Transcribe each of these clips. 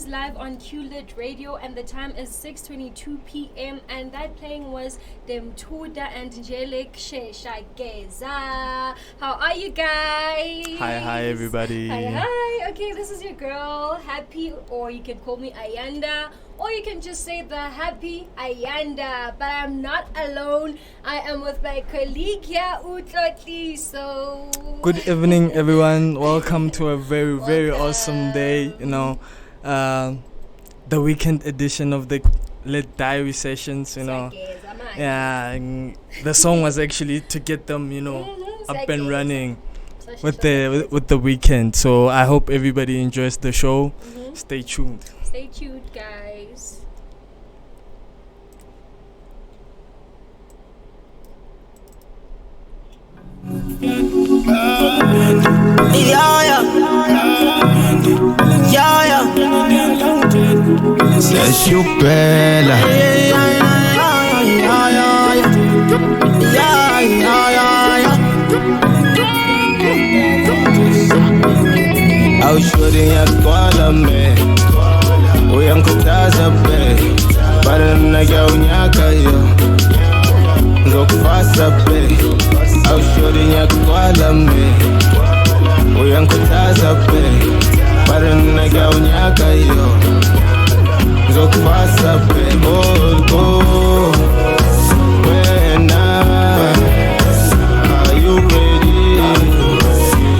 live on QLit Radio, and the time is 6:22 p.m. And that playing was Demtuda and Angelic Sheshageza. How are you guys? Hi everybody. Hi. Okay, this is your girl Happy, or you can call me Ayanda, or you can just say the Happy Ayanda. But I'm not alone. I am with my colleague here, Utlotli. So good evening, everyone. Welcome to a very awesome day. The weekend edition of the Lit Diary sessions. Yeah, the song was actually to get them, up and running with the weekend. So I hope everybody enjoys the show. Stay tuned. Stay tuned, guys. C'est super. Au shuri ya kwala me uyankutaza be barana ya unyaka yo ngokufasa be au shuri ya kwala me uyankutaza be barana ya unyaka yo ngokufasa be oh when are you ready?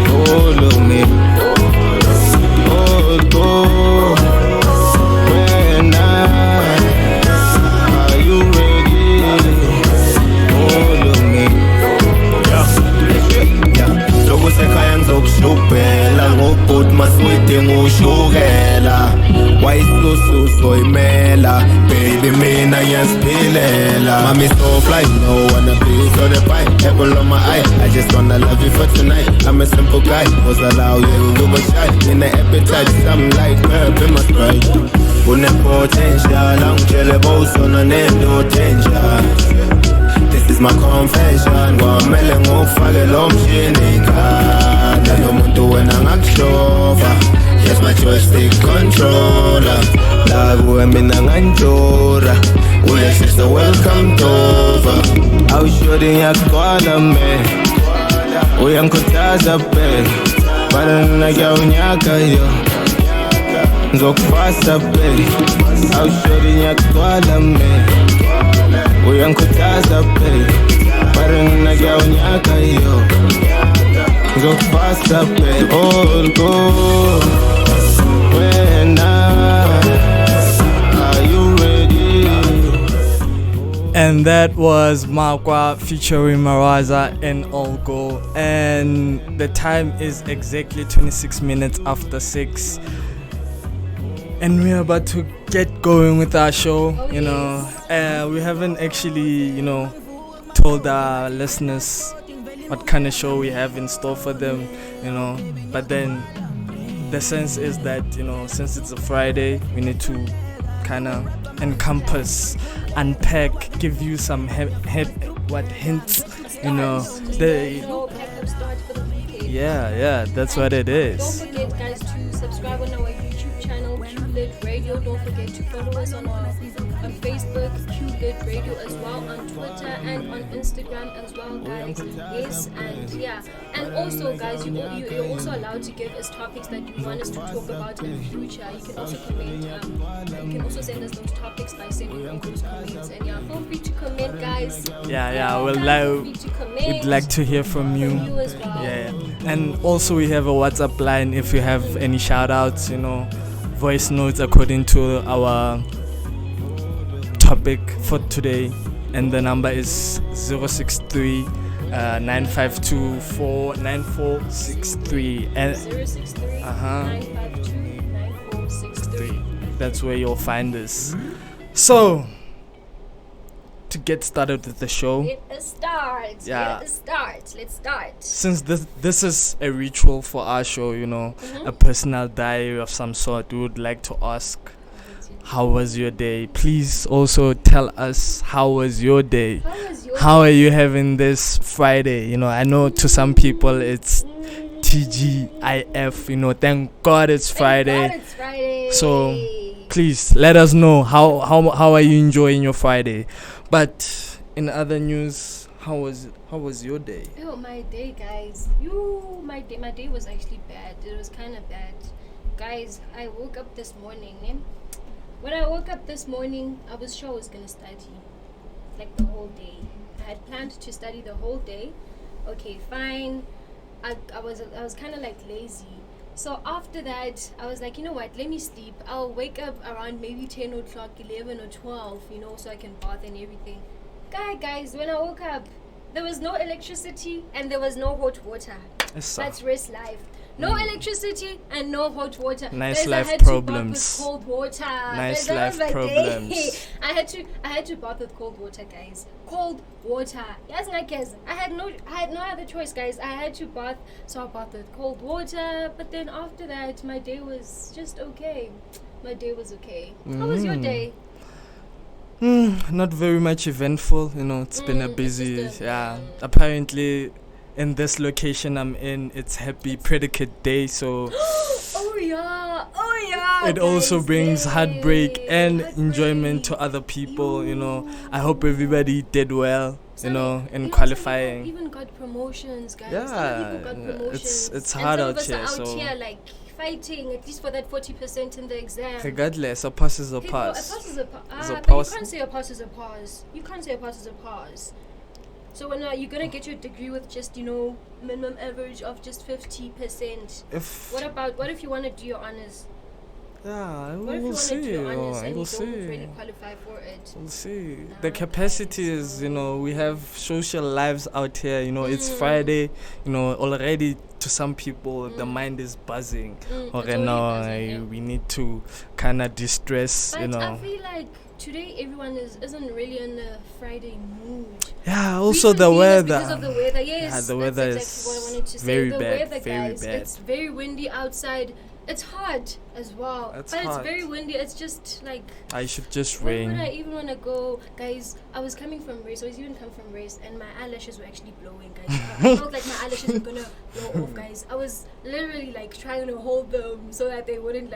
Follow me. Shupela ngobut maswete ngushukela wayisusu soyimela baby mina yasiphilela mami so fly no wanna be so the pineapple on my eye I just wanna love you for tonight I'm a simple guy was allow you to go shy in the appetite some like herb in my sprite une potential angele boss on a no tension. This is my confession. Kwamele ngofake lo mshini khanda nomuntu wena ngakushova. Yes my joystick controller. La kuwe mina nganjora. Uyashisa welcome over. Awushodi ngiyagcwala me. Uyangikhuthaza phela. Barana ngiyawunyaka yo. Ngizokufasa phela. Awushodi ngiyagcwala me. Uyangikhuthaza phela barana ngiyawunyaka yo ngizokufasa phela all go when are you ready? And that was Makwa featuring Maraza and Olgo, and the time is exactly 26 minutes after 6, and we're about to get going with our show. We haven't actually told our listeners what kind of show we have in store for them, but then the sense is that since it's a Friday, we need to kind of encompass, unpack, give you some hints, that's what it is. Don't forget, guys, to subscribe on our YouTube channel, QLit Radio. Don't forget to follow us on Facebook, QLit Radio, as well on Twitter and on Instagram as well, guys. Yes, and also, guys, you're also allowed to give us topics that you want us to talk about in the future. You can also comment. You can also send us those topics by sending all those comments. And feel free to comment, guys. We'd like to hear from you. As well. And also we have a WhatsApp line if you have any shout outs, voice notes according to our topic for today, and the number is 063 952 9463 and 063 952 9463. That's where you'll find us. So to get started with the show, Let's start. Since this is a ritual for our show, a personal diary of some sort, we would like to ask, how was your day? Please also tell us, how was your day? How are you having this Friday? I know to some people it's TGIF, thank God it's Friday. Thank God it's Friday. So please let us know how are you enjoying your Friday. But in other news, how was your day? Oh, my day, guys. My day was actually bad. It was kind of bad. Guys, I woke up this morning. When I woke up this morning, I was sure I was going to study. Like the whole day. I had planned to study the whole day. Okay, fine. I was kind of like lazy. So after that, I was like, you know what, let me sleep. I'll wake up around maybe 10 o'clock, 11 or 12, so I can bath and everything. Guys, when I woke up, there was no electricity and there was no hot water. That's rest life. No electricity and no hot water. Nice Guys, life I had problems. To bath with cold water. Nice Guys, that life was my problems. day. I had to bath with cold water, guys. Cold water. Yes, I had no other choice, guys. I had to bath, so I bathed with cold water. But then after that, my day was just okay. My day was okay. How was your day? Not very much eventful. It's been a It's busy. just Apparently, in this location I'm in, it's Happy Predicate Day, so Oh yeah. it also guys, brings yay. heartbreak and Heartbreak. enjoyment to other people. I hope everybody did well. In Some qualifying. people even got promotions, guys. Yeah, Some people got promotions. it's And hard some of out us here, are out so- here like fighting at least for that 40% in the exam. Regardless, a pass is a People, pass. A pass is a pass. a But pass. you can't say a pass is a pass. You can't say a pass is a pass. So when you're gonna get your degree with just minimum average of just 50%. What if you want to do your honors? Yeah, What if you we'll want to do see. your honors and We'll you don't see. really qualify for it? We'll see. Nah, The capacity guys, is, we have social lives out here. It's Mm. Friday. Already to some people the mind is buzzing. It's Okay, already now buzzing, yeah. we need to kind of distress. But I feel like today everyone isn't really in a Friday mood. Yeah. Also Reason the being is weather. because of the weather. Yes, Yeah, the that's weather exactly is what I wanted to say. very The bad, weather, very guys, bad. it's very windy outside. It's hot as well, It's but hot. it's very windy. It's just like I should just where would rain. I even want to go, guys? I was coming from race. I was even come from race, and my eyelashes were actually blowing, guys. I felt like my eyelashes were gonna blow off, guys. I was literally like trying to hold them so that they wouldn't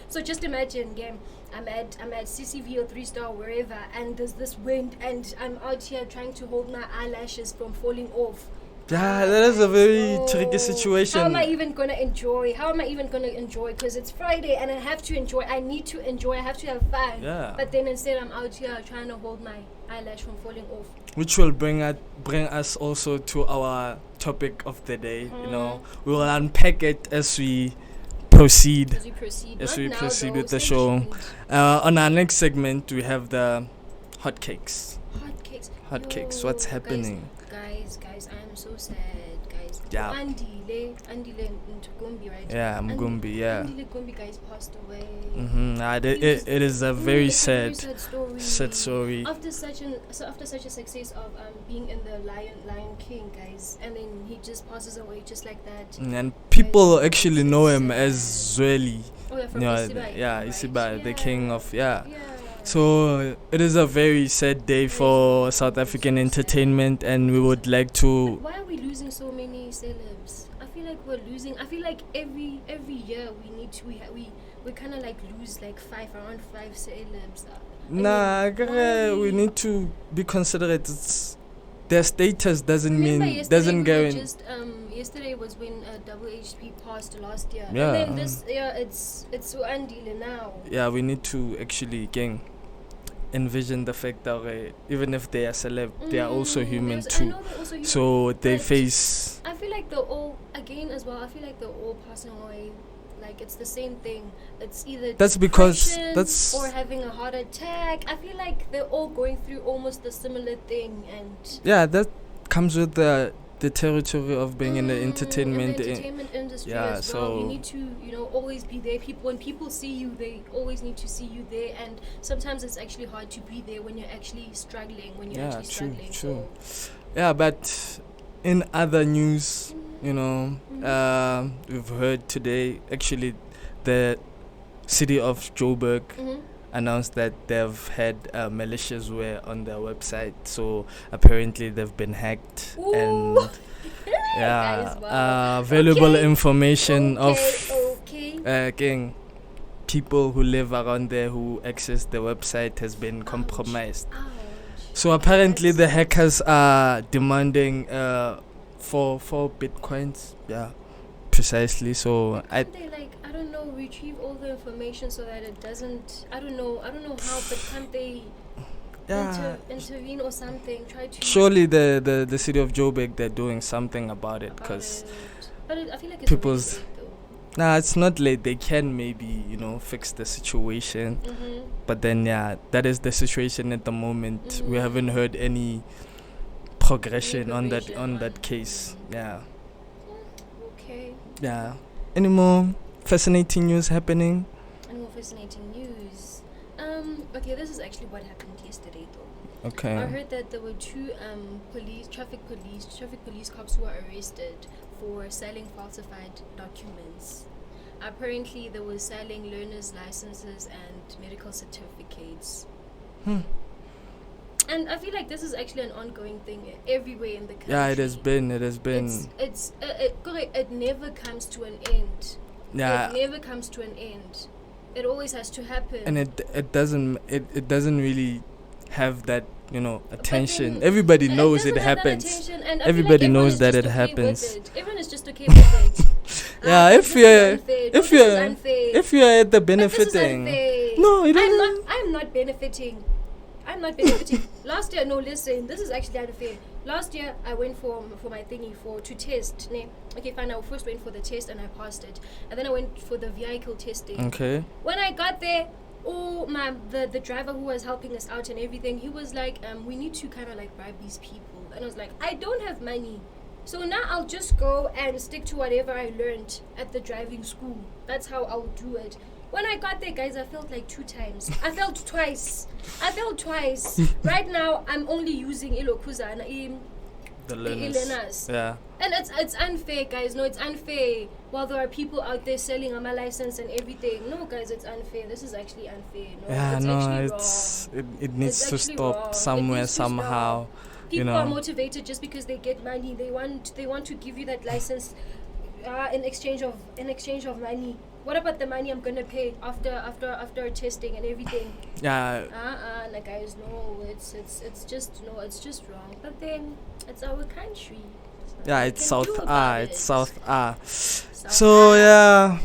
So just imagine, I'm at CCV or 3-star wherever, and there's this wind, and I'm out here trying to hold my eyelashes from falling off. Yeah, that is a very Oh, tricky situation. How am I even gonna enjoy? Because it's Friday and I have to enjoy. I need to enjoy. I have to have fun. Yeah. But then instead, I'm out here trying to hold my eyelash from falling off. Which will bring us also to our topic of the day. We will unpack it as we proceed. As we proceed. As Not we now, proceed though. with the Stay show. tuned. On our next segment, we have the hotcakes. Hotcakes. Hotcakes. Yo, What's happening? Guys, I am so sad, guys. Yeah. Andile Ntugumbi, right? Yeah, Mgumbi, yeah. Andile Gumbi, guys, passed away. It is a very It's a sad, story. sad story. After such a success of being in the Lion King, guys, and then he just passes away just like that. And people actually know him as Zweli. Oh yeah, from Yeah, Isibai, yeah, right? Isibai, the Yeah. king of, yeah. Yeah. So it is a very sad day for South African entertainment, and we would like to. Why are we losing so many celebs? I feel like we're losing. I feel like every year we kind of like lose like around five celebs. Nah, we need to be considerate. Their status doesn't guarantee. Yesterday was when WHP passed last year. Yeah. And then this year it's Andile now. Yeah, we need to actually envision the fact that even if they are celeb, they are also human I too. know they're also human, So they but face. I feel like they're all again as well. I feel like they're all passing away. Like it's the same thing. It's either That's because depression or having a heart attack. I feel like they're all going through almost the similar thing, and Yeah, that comes with the territory of being in the entertainment. in the entertainment industry yeah, as well. so- You need to always be there. When people see you, they always need to see you there, and sometimes it's actually hard to be there when you're actually struggling. Yeah, true. So, Yeah, but in other news, we've heard today actually the city of Joburg announced that they've had malicious on their website, so apparently they've been hacked. Ooh. And Guys, wow. valuable Okay. information okay, of okay. King people who live around there who access the website has been compromised. Ouch. So apparently the hackers are demanding 4 bitcoins. Yeah, precisely. So Can't they retrieve all the information so that it doesn't? I don't know how, but can't they intervene or something? Try to. Surely the city of Joburg, they're doing something about it, because But I feel like it's people's- already late, though. nah, it's not late. They can maybe fix the situation, but then that is the situation at the moment. We haven't heard any progression on that case. Yeah. Okay. Yeah. Any more fascinating news happening? And more fascinating news. Okay, this is actually what happened yesterday, though. Okay. I heard that there were 2 traffic police cops who were arrested for selling falsified documents. Apparently, they were selling learners' licenses and medical certificates. And I feel like this is actually an ongoing thing everywhere in the country. Yeah, it has been. It never comes to an end. Yeah. It never comes to an end. It always has to happen. And it doesn't really have that attention. Everybody knows it happens. Everybody knows that it happens. Everyone is just okay with it. Yeah, if you're at the But this is benefiting. unfair. No, it doesn't. I'm not benefiting. Last year, no, listen, this is actually unfair. Last year, I went for my thingy to test. Okay, fine. I first went for the test and I passed it, and then I went for the vehicle testing. Okay. When I got there, the driver who was helping us out and everything, he was like, we need to kind of like bribe these people, and I was like, I don't have money, so now I'll just go and stick to whatever I learned at the driving school. That's how I'll do it. When I got there, guys, I felt like 2 times. I felt twice. Right now, I'm only using Ilokuza and The learners. Yeah. And it's unfair, guys. No, it's unfair. While there are people out there selling my license and everything. No, guys, it's unfair. This is actually unfair. No, Yeah, it's no, actually wrong. it needs It's to actually stop wrong. It somewhere needs to somehow. stop. People are motivated just because they get money. They want to give you that license in exchange of money. What about the money I'm gonna pay after testing and everything? Yeah. No, guys, no, it's just wrong. But then it's our country. Yeah, it's South it's South South So yeah,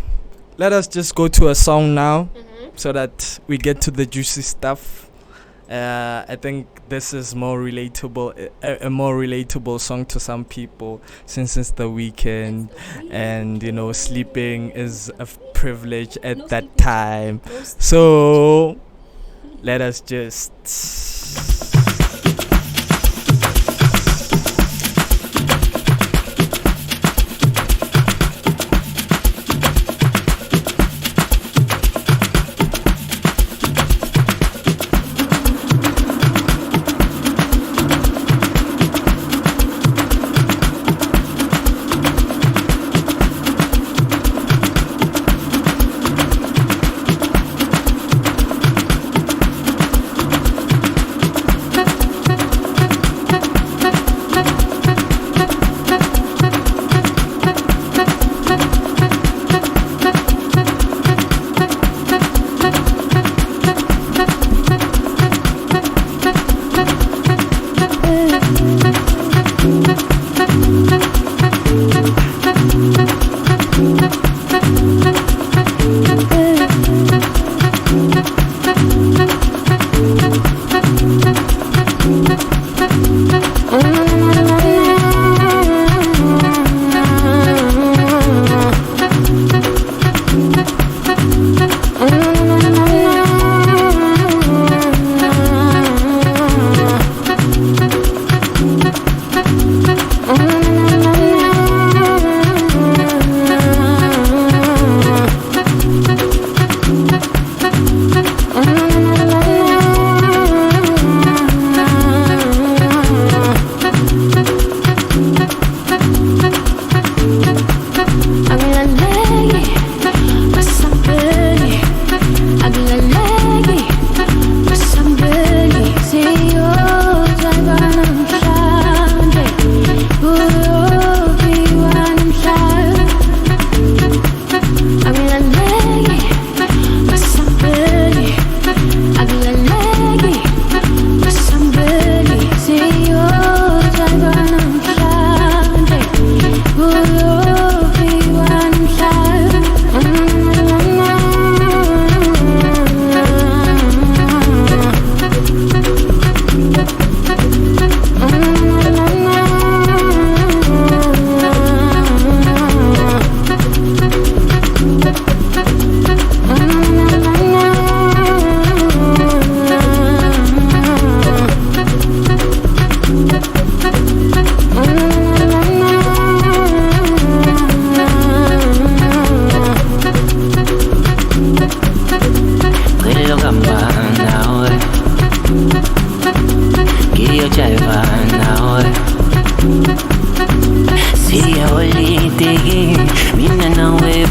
let us just go to a song now, so that we get to the juicy stuff. I think this is more relatable, a more relatable song to some people, since it's the weekend, and sleeping is a privilege at No that sleeping. time. No sleeping. So let us just.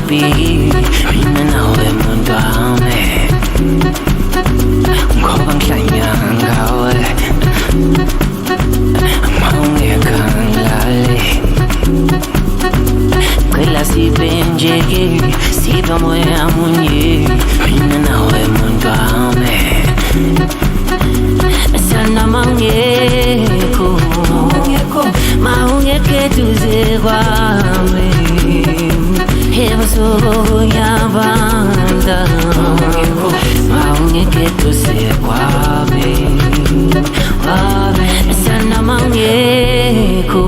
happy mina nawe muntu wami ngoba ngihlanya ngawe mawungeka ngilale ngicela sibe nje sibe moya munye mina nawe muntu wami sana mangeko maungeke duze kwami ebusuku yabanda maungeke duze kwami sana mangeko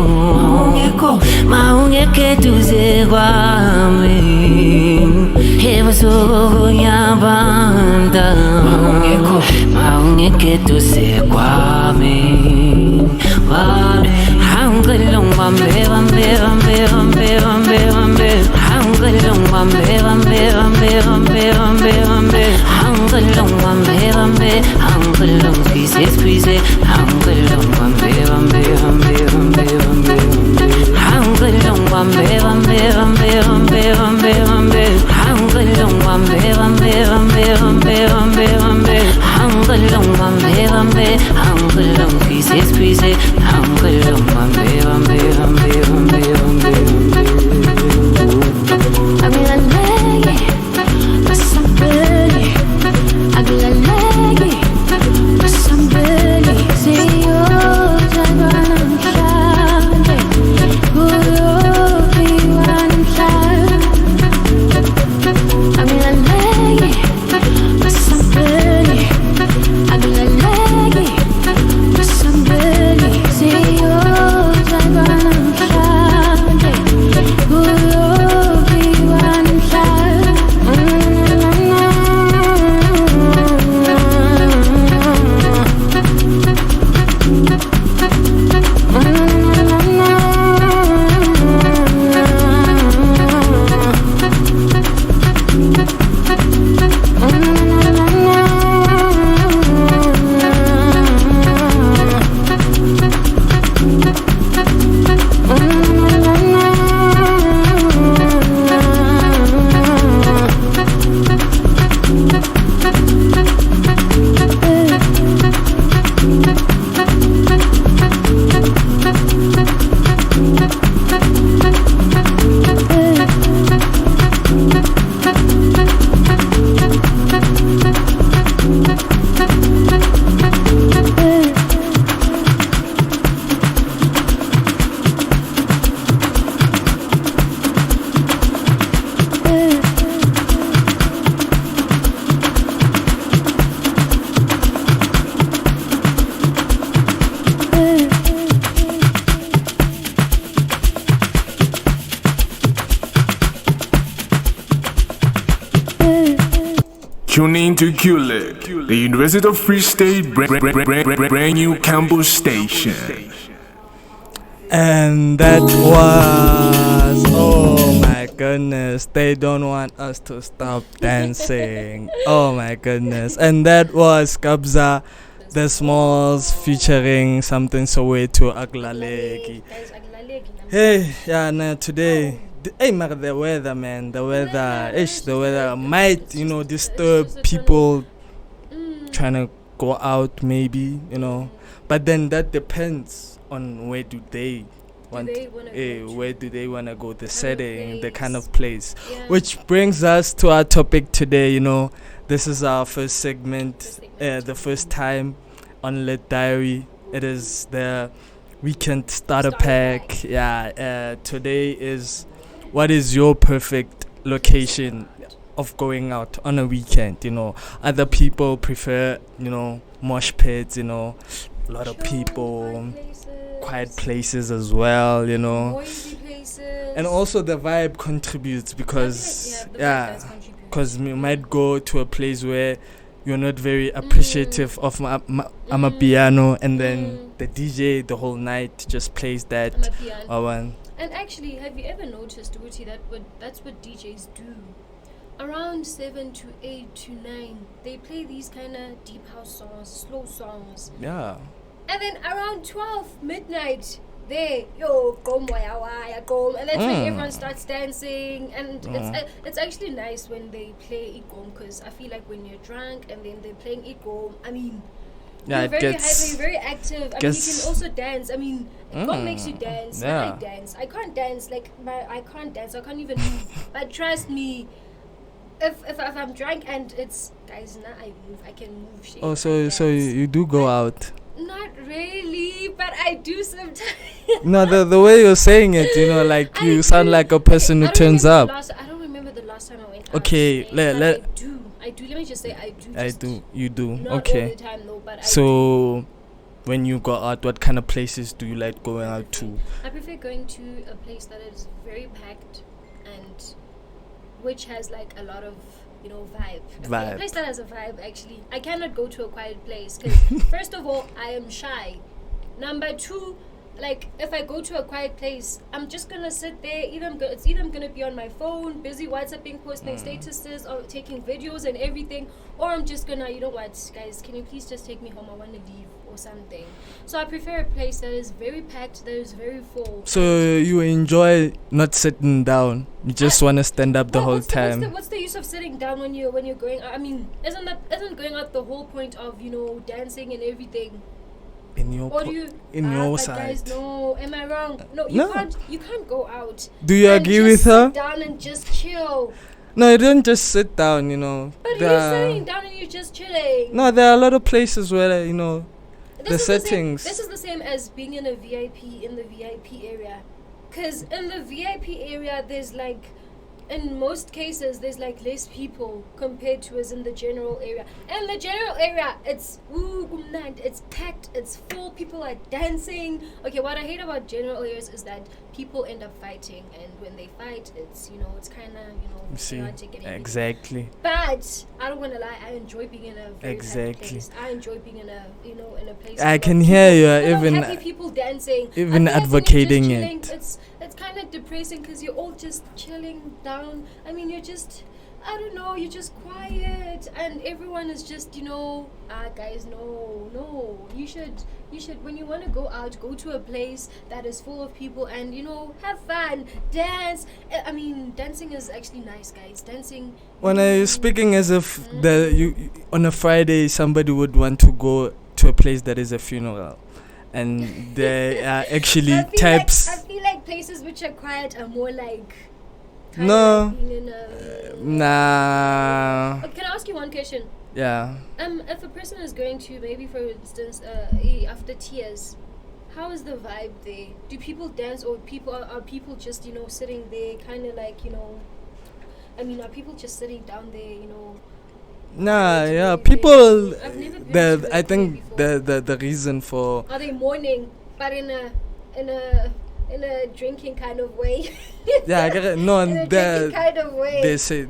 maungeke duze kwami ebusuku yabanda maungeke duze kwami Hangalong bambe bambe bambe bambe bambe bambe Hangalong bambe bambe bambe bambe bambe bambe Hangalong bambe bambe Hangalong squeeze squeeze Hangalong bambe bambe bambe bambe bambe Hangalong bambe bambe bambe bambe bambe bambe Hangalong bambe bambe bambe bambe bambe bambe Hangalong bambe bambe Hangalong squeeze squeeze Hangalong bambe bambe bambe bambe bambe Aglalagi Masambeli Aglalagi Masambeli Siyo Jaganan Shade Guru Biwan Shade Aglalagi Masambeli Aglalagi Masambeli Siyo Jaganan Shade Guru Biwan Shade Tune in to QLIC, the University of Free State brand new campus station. And that was, oh my goodness, they don't want us to stop dancing. Oh my goodness. And that was Kabza The Smalls featuring something Soweto Aglalegi. Hey, yeah, now today, hey, the weather, man, the weather might, disturb people trying to go out, maybe, but then that depends on where do they want to go, the setting, the kind of place. Which brings us to our topic today. This is our first segment, the first time on Lit Diary. It is the weekend starter pack. Today is, what is your perfect location of going out on a weekend? Other people prefer, mosh pits, a lot of people, quiet places as well, and also the vibe contributes because you might go to a place where you're not very appreciative of Amapiano, and then the DJ the whole night just plays that one. And actually, have you ever noticed, Wuti, that's what DJs do? Around 7 to 8 to 9, they play these kind of deep house songs, slow songs. Yeah. And then around 12 midnight, there, yo, gom waya waya gom, and that's when everyone starts dancing, and it's actually nice when they play igom, because I feel like when you're drunk and then they're playing igom, I mean, Yeah, you're it very gets- hyper, you're very active. I mean, you can also dance. I mean, igom makes you dance. yeah. I dance. I can't dance. I can't dance. I can't even move. But trust me, if I'm drunk and it's guys, now I move. I can move. Shit. Oh, I so dance. you do go out? Not really, but I do sometimes. No, the way you're saying it, you know, like I you sound do. like a person who I don't turns remember up. I don't remember the last time I went out. Okay, today, let- but let- I do. Let me just say I do. I just do. You do. Not all Okay. the time though, but I do. So, when you go out, what kind of places do you like going out to? I prefer going to a place that is very packed and which has like a lot of, you know, vibe. Vibe. A place that has a vibe, actually. I cannot go to a quiet place because first of all, I am shy. Number two, like if I go to a quiet place, I'm just gonna sit there. It's either I'm gonna be on my phone, busy WhatsApping, posting statuses, or taking videos and everything, or I'm just gonna, you know what, guys, can you please just take me home? I want to leave or something. So I prefer a place that is very packed, that is very full. So you enjoy not sitting down. You just want to stand up the Well, whole time. What's the use of sitting down when you're going out? I mean, isn't going out the whole point of, you know, dancing and everything? In your Or do you your but side. guys, no, am I wrong? No, No. you can't go out. Do you and agree just with her? Sit down and just chill. No, you don't just sit down. You know. But There you're are- sitting down and you're just chilling. No, there are a lot of places where you know. This the is same- settings. This is the same as being in a VIP in the VIP area, because in the VIP area there's like, in most cases there's like less people compared to as in the general area. In the general area, it's kumnand, it's packed, it's full, people are dancing. Okay, what I hate about general areas is that people end up fighting, and when they fight, it's, you know, it's kind of, you know, You see, chaotic and everything. exactly. But I don't want to lie, I enjoy being in a very Exactly. happy place. I enjoy being in a, you know, in a place. I full of can people, hear you are full of even- happy people dancing. even I feel like when you're just advocating chilling, it. It's kind of depressing because you're all just chilling down. I mean, you're just, I don't know, you're just quiet, and everyone is just, you know, guys, no, you should when you want to go out, go to a place that is full of people and, you know, have fun, dance. I mean, dancing is actually nice, guys. Dancing. When I speaking as if you on a Friday somebody would want to go to a place that is a funeral, and there are actually I types. feel like places which are quiet are more like. kinda No. like being in a, Nah. Can I ask you one question? Yeah. If a person is going to, maybe for instance, after tears, how is the vibe there? Do people dance, or are people just, you know, sitting there, kind of like, you know? I mean, are people just sitting down there, you know? Nah. to Yeah. be People. I've never been to I a think before. the reason for Are they mourning, but in a drinking kind of way? yeah I get it. No, in a drinking kind of way. they say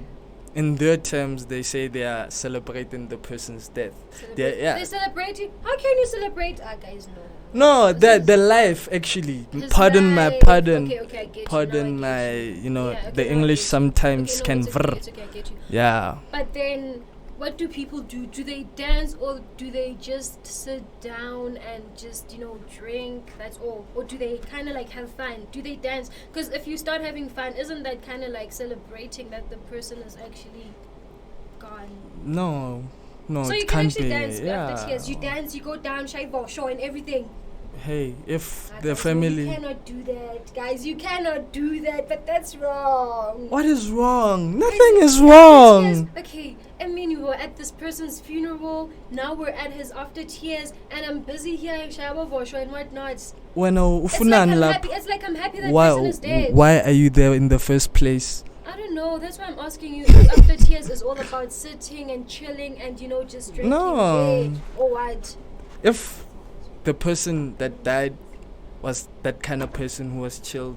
in their terms they say they are celebrating the person's death. Yeah. They're celebrating. How can you celebrate? Guys, no. No, This the is- life actually. His Pardon my life. pardon. Okay, I get you. Now I Pardon get my, you. you know, Yeah, okay, the now I English get you. sometimes Okay, no, can it's okay, vrr. it's okay, I get you. Yeah. But then, what do people do? Do they dance, or do they just sit down and just, you know, drink? That's all. Or do they kind of like have fun? Do they dance? Because if you start having fun, isn't that kind of like celebrating that the person is actually gone? No. No, So it you can can't actually be. dance Yeah. after tears. You dance, you go down, show and everything. Hey, if Guys, the no, family. you cannot do that, guys. You cannot do that. But that's wrong. What is wrong? Nothing is Yes, wrong. okay, I mean, we were at this person's funeral. Now we're at his after tears, and I'm busy here in Shabo Vosho and whatnot. When It's like I'm happy that person is dead. why are you there in the first place? I don't know. That's why I'm asking you. If after tears is all about sitting and chilling and, you know, just drinking. No. there, or what? If the person that died was that kind of person who was chilled,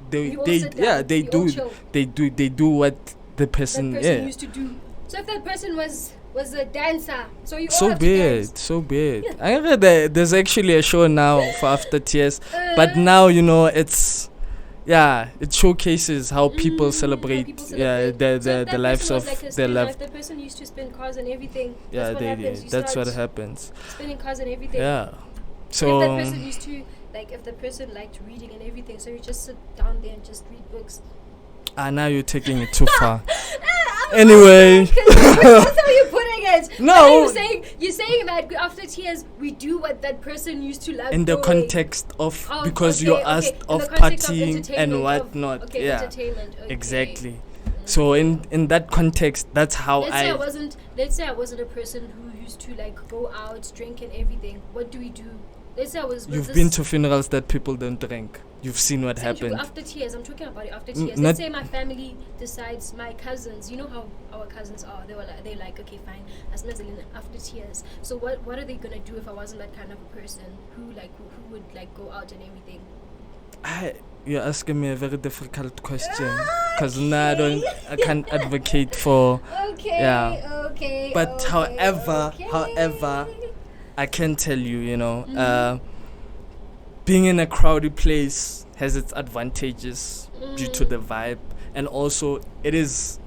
they You all they sit yeah down, they you all do chill. they do what the That person person yeah. used to do. So if that person was a dancer, so you all So have be to dance. it, so be it. I heard that there's actually a show now for After Tears, but Uh, now you know it showcases how people how celebrate, people yeah, celebrate. the So if that lives person was of like a their spinner, loved. if the person used to spin cars and everything, Yeah, that's what happens. You that's what start happens. spinning cars and everything. Yeah. If So that person used to like if the person liked reading and everything, so you just sit down there and just read books. Now you're taking it too far. Anyway. That's how you're putting it. No. You're saying that after tears we do what that person used to love In the doing. context of because okay, you're okay. asked In of the context of partying entertainment, and of- whatnot. Okay, yeah. entertainment. Okay. Exactly. So in that context, that's how Let's say I wasn't a person who used to like go out, drink and everything. What do we do? Let's say I was. You've this been to funerals that people don't drink. You've seen what Thank you. happened. After tears, I'm talking about it after N- tears. not- Let's say my family decides, my cousins, you know how our cousins are. They're like, okay, fine. As Nazalina, after tears. So what are they gonna do if I wasn't that kind of a person who would like go out and everything? You're asking me a very difficult question because now I can't advocate for. Okay. Yeah. Okay. But okay, however, okay. I can tell you, being in a crowded place has its advantages due to the vibe, and also it is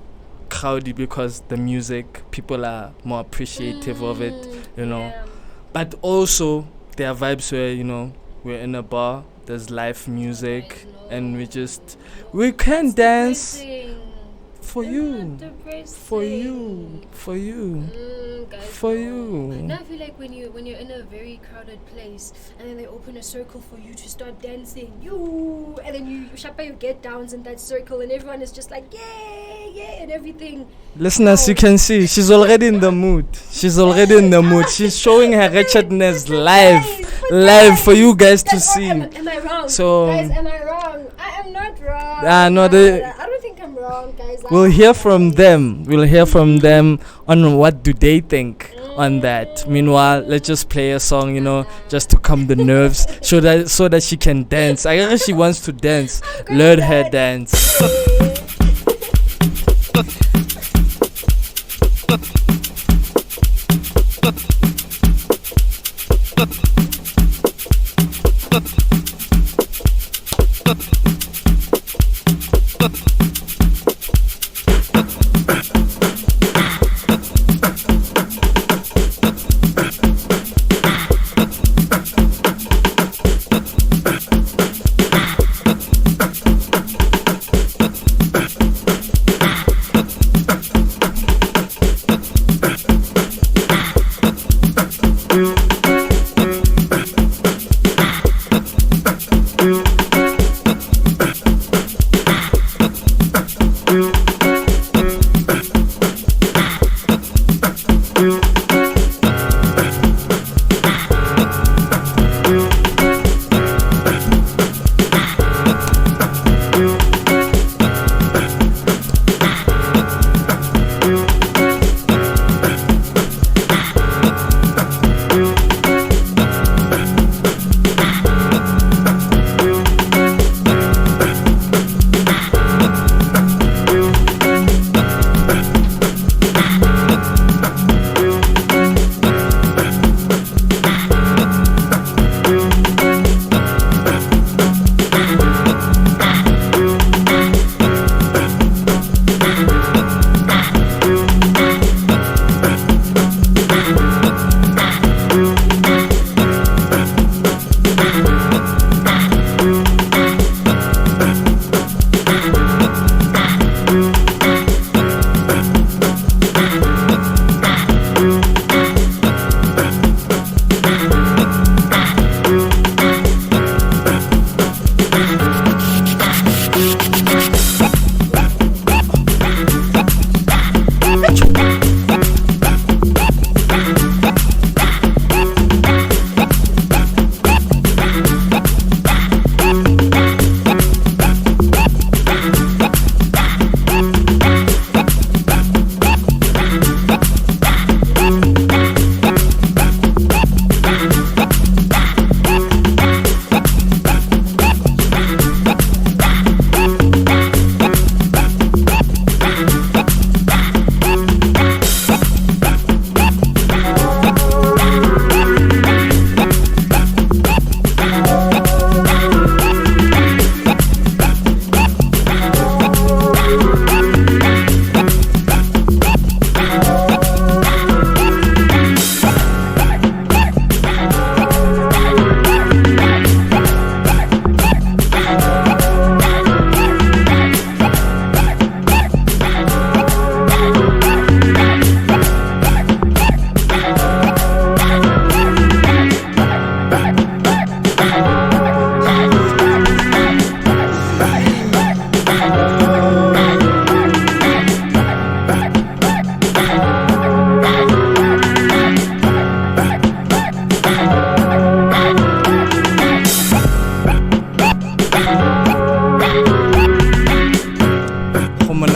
crowded because the music, people are more appreciative of it, Yeah. But also there are vibes where we're in a bar, there's live music, and we can dance for you, for you, for you, guys, for no. you. Now I feel like when you're in a very crowded place and then they open a circle for you to start dancing, and then you Shapa, you get downs in that circle and everyone is just like yeah and everything. Listeners, you can see she's already in the mood. She's already in the mood. She's showing her wretchedness live for you guys to see. Am I wrong? So- guys, am I wrong? I am not wrong. No, I don't think I'm wrong, guys. We'll hear from them. We'll hear from them on what do they think on that. Meanwhile, let's just play a song, just to calm the nerves, so that she can dance. I guess she wants to dance. Let her dance.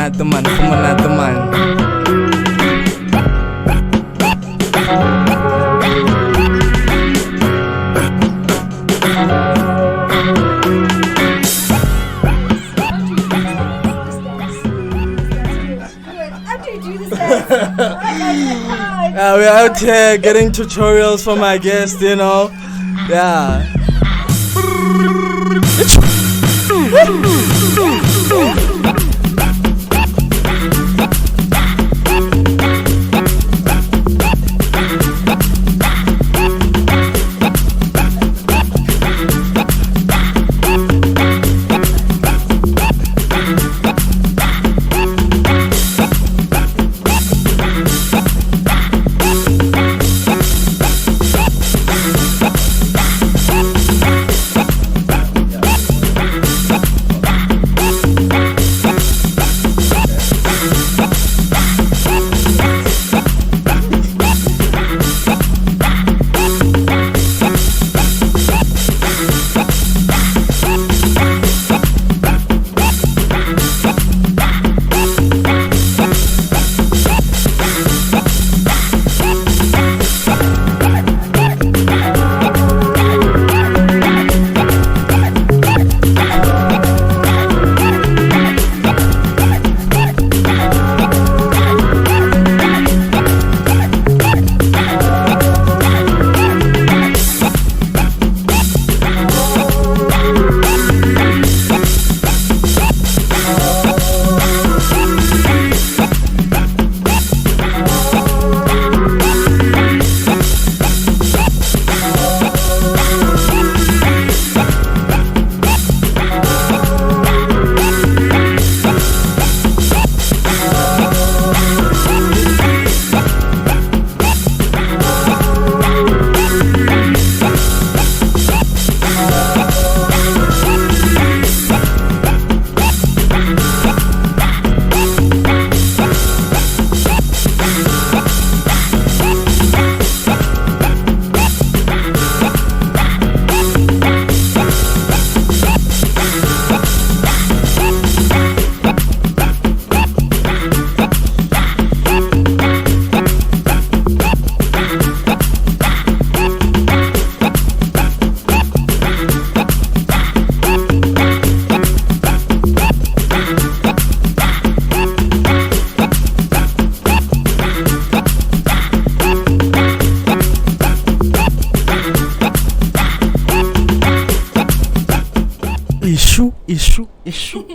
another man, from another man. We're out here getting tutorials from my guest, you know. Yeah.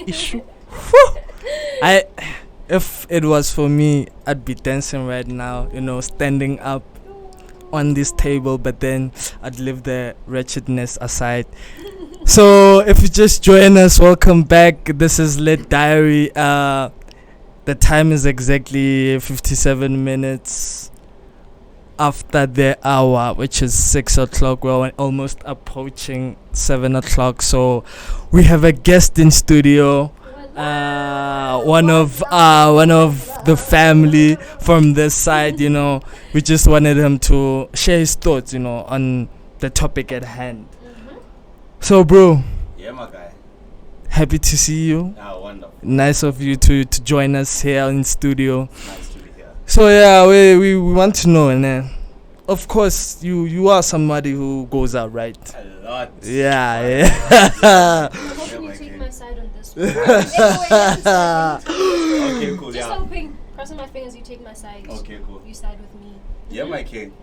Issue. If it was for me, I'd be dancing right now, you know, standing up on this table, but then I'd leave the wretchedness aside. So if you just join us, welcome back. This is Lit Diary. The time is exactly 57 minutes after the hour, which is 6 o'clock. We're almost approaching 7 o'clock. So we have a guest in studio. One of the family from this side, you know. We just wanted him to share his thoughts, you know, on the topic at hand. So, bro. Yeah, my guy. Happy to see you. Wonderful. Nice of you to join us here in studio. Nice to be here. So yeah, we want to know, and of course you are somebody who goes out, right? A lot. Yeah. I'm hoping you take my side on this one. Okay, cool. Just Yeah. hoping, crossing my fingers, you take my side. Okay, cool. You side with me. Yeah, my king.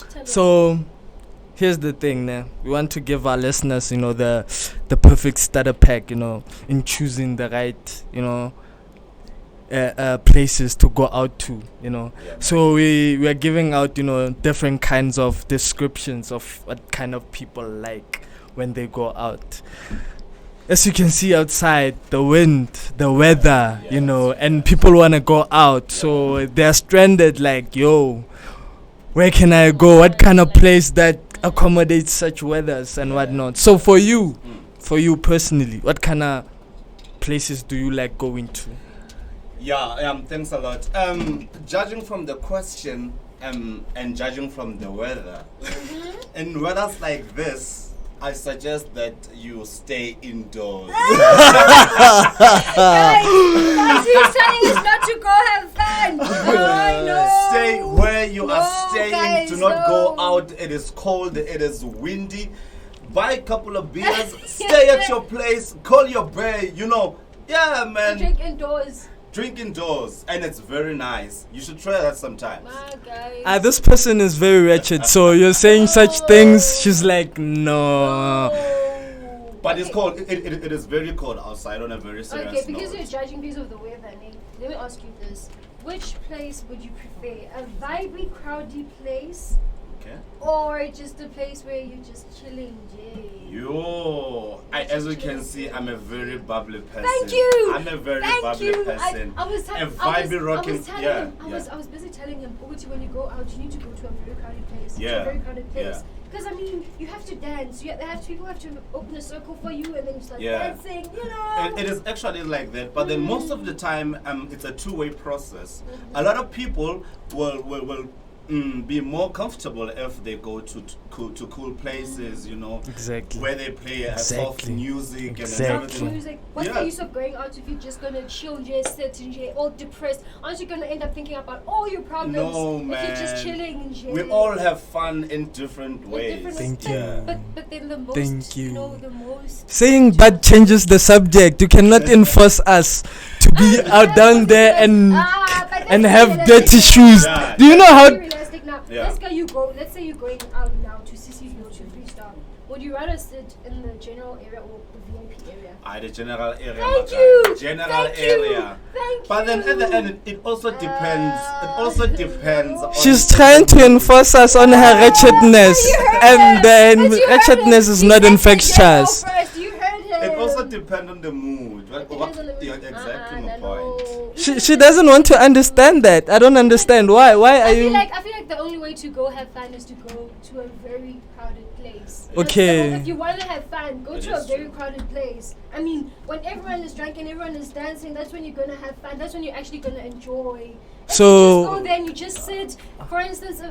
Tell me. So here's the thing, now we want to give our listeners, you know, the perfect starter pack, you know, in choosing the right, you know, places to go out to, you know. Yeah, So we are giving out, you know, different kinds of descriptions of what kind of people like when they go out. As you can see outside, the wind, the weather, you know, and people want to go out. So they're stranded like, yo, where can I go? What kind of place that accommodates such weathers and whatnot? So for you personally, what kind of places do you like going to? Yeah, thanks a lot. Judging from the question and judging from the weather, in weathers like this, I suggest that you stay indoors. Guys, he's telling us not to go have fun. Oh, no. Stay where you No, are staying. guys, Do not go no. out. It is cold. It is windy. Buy a couple of beers. Stay at your place. Call your bay. You know. Yeah, man. Drink indoors. Drink indoors, and it's very nice. You should try that sometimes. Guys. This person is very wretched. So you're saying such things. She's like, no. But it's cold. It is very cold outside on a very serious Okay, because note. you're judging because of the weather, Nick, let me ask you this. Which place would you prefer? A vibey, crowdy place? Okay. Or just a place where you're just chilling, Jay? As you can see, I'm a very bubbly person. Thank you. I'm a very Thank bubbly you. person. I was a vibey rocking. I was busy telling him, Uguti, when you go out, you need to go to a very crowded place. Yeah. To a very crowded place. Yeah. Because I mean, you have to dance. People have to open a circle for you, and then you start Yeah. dancing. You know. It is actually like that, but then most of the time, it's a two-way process. A lot of people will be more comfortable if they go to cool places, you know, Exactly. where they play soft music Exactly. and everything. Music. What's Yeah. the use of going out if you're just gonna chill, just sit and just all depressed? Aren't you gonna end up thinking about all your problems No, if man. you're just chilling and just We all have fun in different ways. Thank Yeah. you. But then the most, Thank you. know, the most. Saying bad changes the subject. You cannot enforce us to be out down there and have dirty shoes. Yeah. Do you know how? Realistic now. Yeah. Let's say you're going out now to Sissy or to Freestyle. Would you rather sit in the general area or the VIP area? The general area. Thank Maka. you. General Thank area. you. Thank But then you. at the end, it also depends. It also depends. On She's trying to enforce us on her wretchedness, and then But you heard wretchedness it. is He not said infectious. the yes, you heard him. It also depends on the mood. It depends on the mood. Yeah, exactly my no. point. She doesn't want to understand that. I don't understand why. Why are I feel you? like the only way to go have fun is to go to a very crowded place. Okay. If you want to have fun, go It to a is very true. crowded place. I mean, when everyone is drunk and everyone is dancing, that's when you're gonna have fun. That's when you're actually gonna enjoy. If So- you just go there and you just sit. For instance,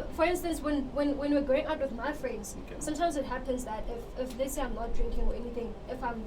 when we're going out with my friends, Okay. sometimes it happens that if let's say I'm not drinking or anything, if I'm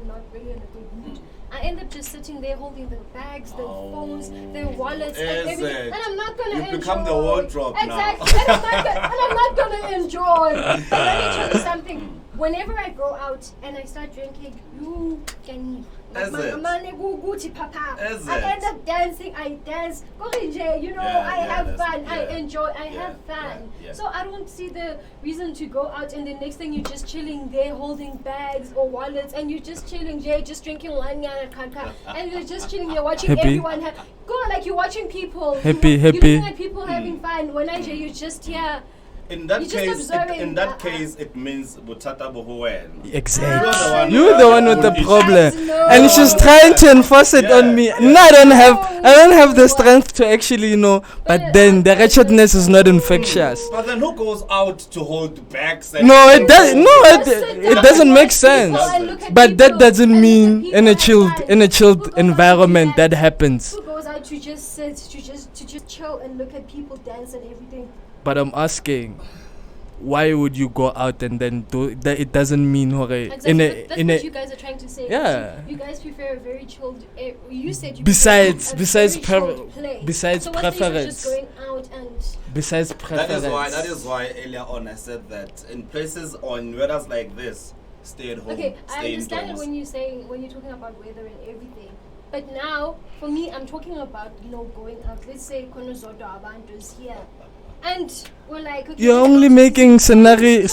not really in a good mood, I end up just sitting there holding their bags, their phones, their wallets, and Is everything, it? and I'm not gonna You enjoy. become the wardrobe now. Exactly, and I'm not gonna enjoy. But let me tell you something. Whenever I go out and I start drinking, you can. Is it? Papa. Is I it? end up dancing. I dance. Yeah, I have that's- fun. I yeah, enjoy. I yeah, have fun. yeah. So I don't see the reason to go out and the next thing you're just chilling there holding bags or wallets and you're just chilling there, just drinking wine and you're just chilling. You're watching Happy. everyone go like you're watching people. Happy, You're happy. looking at people having fun. When you're just here. In that You're just case, observing, in that case, it means butata bohuwen. Exactly. You're the one with the Who problem, Guys, no. and she's trying to enforce it on me. Yeah. No, I don't have the strength to actually know. But then the wretchedness is not infectious. But then who goes out to hold bags? And No, it does. No, Just sit it down doesn't and make watch sense. people and look at But that people doesn't and look at mean people in a have chilled fun. in a Who chilled goes out to environment that relax? happens. Who goes out to just sit, to just chill and look at people dance and everything? But I'm asking, why would you go out and then do that? It doesn't mean Exactly. in That's a what you guys are trying to say. Yeah. You guys prefer a very chilled. You said you Besides- prefer a besides very pre- chilled place. besides so what's the use of preference. just going out and besides That preference. is why earlier on I said that in places on weathers like this, stay at home. okay, I stay understand it indoors. when you're talking about weather and everything. But now, for me, I'm talking about going out. Let's say Konozodo Abantu is here, and we're like, okay, You're let's only go to making this-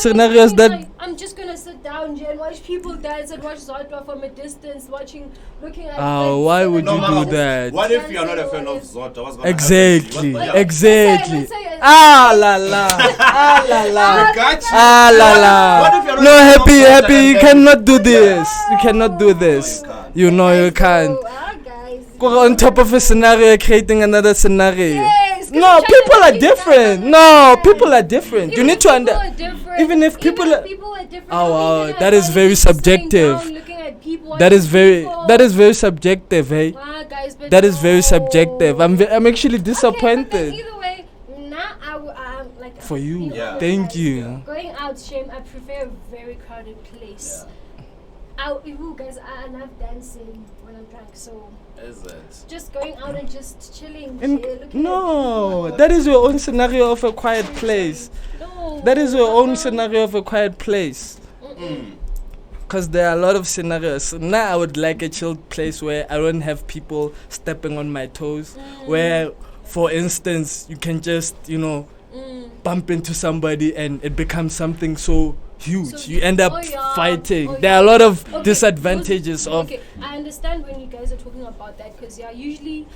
scenarios that I'm just gonna sit down here and watch people dance and watch Zodwa from a distance, looking at. why would No, you Mama, do that? What if you're not a fan of Zota? What's gonna Exactly, happen? Yeah. exactly. Let's say- Ah la la, ah la la, Got you. ah la What if la. you're No, not happy, a fan of happy. Zota You and cannot do this. You cannot do this. can't. You know you can't. Guys. Go on top of a scenario, creating another scenario. Yes, 'cause No, I'm trying to people are make it different. happen. No, people are different. You Even need if to people under. are different, even if people are- are different. Oh, wow, even that at is body, very just sitting subjective. down, looking at people, That is watching very people. that is very subjective, hey. Guys, but That is very no. subjective. I'm actually Okay, but then disappointed. either way, now I'm like for you. Yeah. Thank you. Going out, shame. I prefer a very crowded place. You guys, I love dancing when I'm drunk, so Is it? just going out and just chilling. And chill, looking no, at that is your own scenario of a quiet place. No. That is your own scenario of a quiet place. Mm. Because there are a lot of scenarios. So now I would like a chilled place where I don't have people stepping on my toes. Where, for instance, you can just, bump into somebody and it becomes something so huge. So You end up oh yeah, fighting. oh There are a yeah. lot of Okay, disadvantages of. Okay, I understand when you guys are talking about that because usually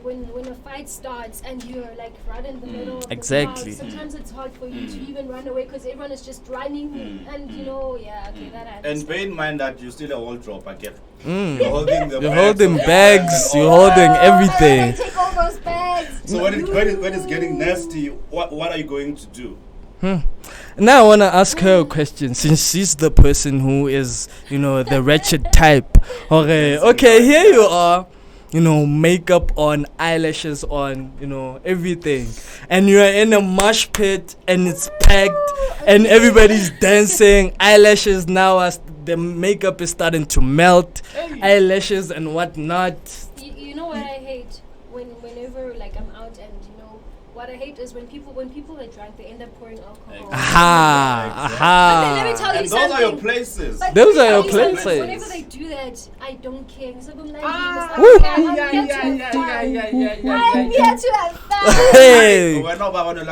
when a fight starts and you're like right in the middle of the Exactly. crowd, sometimes it's hard for you to even run away because everyone is just running and that I And understand. bear in mind that you're still a wardrobe again. Mm. You're holding the You're bags holding of bags, and you're all holding that. everything. Take all those bags. So when it's getting nasty, what are you going to do? Now I want to ask her a question since she's the person who is, the wretched type. Okay, here you are, makeup on, eyelashes on, everything. And you are in a mosh pit and it's packed and everybody's dancing. Eyelashes now as the makeup is starting to melt. Eyelashes and whatnot. You know what I hate whenever like I'm out and what I hate is when people are drunk they end up pouring alcohol. But then let me tell you And those something. are your places. But Those let me are your tell you something, places. Whenever they do that, I don't care. So I'm like, Woo. I'm here to have fun. I'm here to have fun. Hey. We're not about to